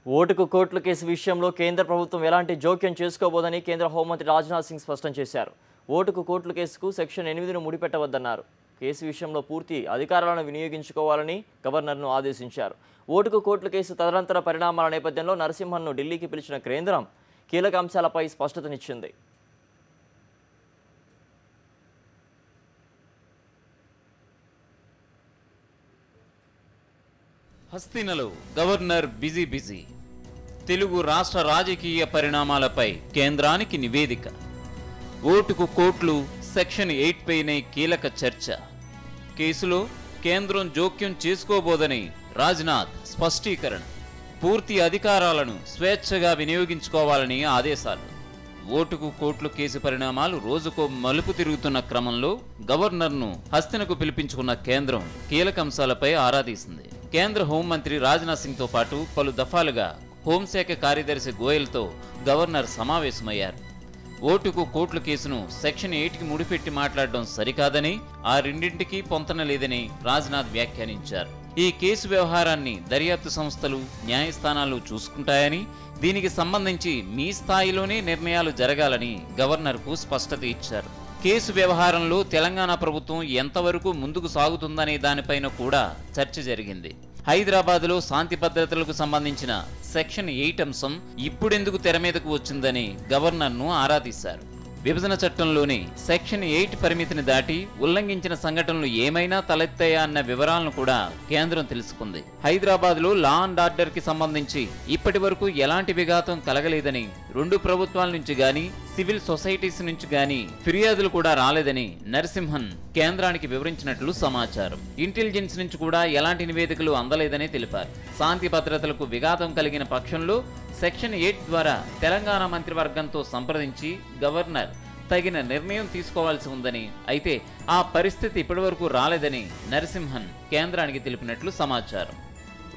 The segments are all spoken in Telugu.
ఓటుకు కోట్ల కేసు విషయంలో కేంద్ర ప్రభుత్వం ఎలాంటి జోక్యం చేసుకోబోదని కేంద్ర హోంమంత్రి రాజ్నాథ్ సింగ్ స్పష్టం చేశారు. ఓటుకు కోట్ల కేసుకు సెక్షన్ 8ను ముడిపెట్టవద్దన్నారు. కేసు విషయంలో పూర్తి అధికారాలను వినియోగించుకోవాలని గవర్నర్ను ఆదేశించారు. ఓటుకు కోట్ల కేసు తదనంతర పరిణామాల నేపథ్యంలో నరసింహన్ను ఢిల్లీకి పిలిచిన కేంద్రం కీలక అంశాలపై స్పష్టతనిచ్చింది. హస్తినలో గవర్నర్ బిజీ. తెలుగు రాష్ట్ర రాజకీయ పరిణామాలపై కేంద్రానికి నివేదిక. ఓటుకు కోట్లు సెక్షన్ 8 పైనే కీలక చర్చ. కేసులో కేంద్రం జోక్యం చేసుకోబోదని రాజ్నాథ్ స్పష్టీకరణ. పూర్తి అధికారాలను స్వేచ్ఛగా వినియోగించుకోవాలని ఆదేశాలు. ఓటుకు కోట్లు కేసు పరిణామాలు రోజుకో మలుపు తిరుగుతున్న క్రమంలో గవర్నర్ను హస్తినకు పిలిపించుకున్న కేంద్రం కీలక అంశాలపై ఆరా తీసింది. కేంద్ర హోంమంత్రి రాజ్నాథ్ సింగ్తో పాటు పలు దఫాలుగా హోంశాఖ కార్యదర్శి గోయల్తో గవర్నర్ సమావేశమయ్యారు. ఓటుకు కోట్ల కేసును సెక్షన్ 8కి ముడిపెట్టి మాట్లాడడం సరికాదని, ఆ రెండింటికి పొంతన లేదని రాజ్నాథ్ వ్యాఖ్యానించారు. ఈ కేసు వ్యవహారాన్ని దర్యాప్తు సంస్థలు, న్యాయస్థానాలు చూసుకుంటాయని, దీనికి సంబంధించి మీ స్థాయిలోనే నిర్ణయాలు జరగాలని గవర్నర్కు స్పష్టత ఇచ్చారు. కేసు వ్యవహారంలో తెలంగాణ ప్రభుత్వం ఎంతవరకు ముందుకు సాగుతుందనే దానిపైన కూడా చర్చ జరిగింది. హైదరాబాద్లో శాంతి భద్రతలకు సంబంధించిన సెక్షన్ 8 అంశం ఇప్పుడెందుకు తెర మీదకు వచ్చిందని గవర్నర్ను ఆరా తీశారు. విభజన చట్టంలోని సెక్షన్ 8 పరిమితిని దాటి ఉల్లంఘించిన సంఘటనలు ఏమైనా తలెత్తాయా అన్న వివరాలను కూడా కేంద్రం తెలుసుకుంది. హైదరాబాద్లో లా అండ్ ఆర్డర్ కి సంబంధించి ఇప్పటి వరకు ఎలాంటి విఘాతం కలగలేదని, రెండు ప్రభుత్వాల నుంచి గాని సివిల్ సొసైటీస్ నుంచి గాని ఫిర్యాదులు కూడా రాలేదని నరసింహన్ కేంద్రానికి వివరించినట్లు సమాచారం. ఇంటెలిజెన్స్ నుంచి కూడా ఎలాంటి నివేదికలు అందలేదని తెలిపారు. శాంతి భద్రతలకు విఘాతం కలిగిన పక్షంలో సెక్షన్ 8 ద్వారా తెలంగాణ మంత్రివర్గంతో సంప్రదించి గవర్నర్ తగిన నిర్ణయం తీసుకోవాల్సి ఉందని, అయితే ఆ పరిస్థితి ఇప్పటివరకు రాలేదని నరసింహన్ కేంద్రానికి తెలిపినట్లు సమాచారం.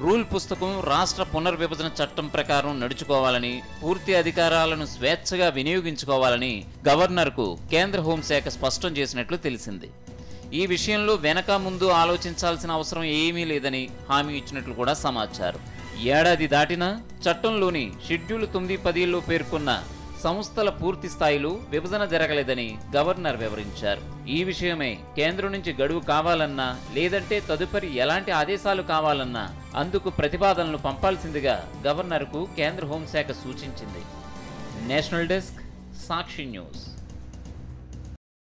రూల్ పుస్తకం రాష్ట్ర పునర్విభజన చట్టం ప్రకారం నడుచుకోవాలని, పూర్తి అధికారాలను స్వేచ్ఛగా వినియోగించుకోవాలని గవర్నర్కు కేంద్ర హోంశాఖ స్పష్టం చేసినట్లు తెలిసింది. ఈ విషయంలో వెనక ముందు ఆలోచించాల్సిన అవసరం ఏమీ లేదని హామీ ఇచ్చినట్లు కూడా సమాచారం. ఏడాది దాటినా చట్టంలోని షెడ్యూల్ 9-10లో పేర్కొన్న సంస్థల పూర్తి స్థాయిలో విభజన జరగలేదని గవర్నర్ వివరించారు. ఈ విషయమై కేంద్రం నుంచి గడువు కావాలన్నా, లేదంటే తదుపరి ఎలాంటి ఆదేశాలు కావాలన్నా అందుకు ప్రతిపాదనలు పంపాల్సిందిగా గవర్నర్కు కేంద్ర హోంశాఖ సూచించింది. నేషనల్ డెస్క్, సాక్షి న్యూస్.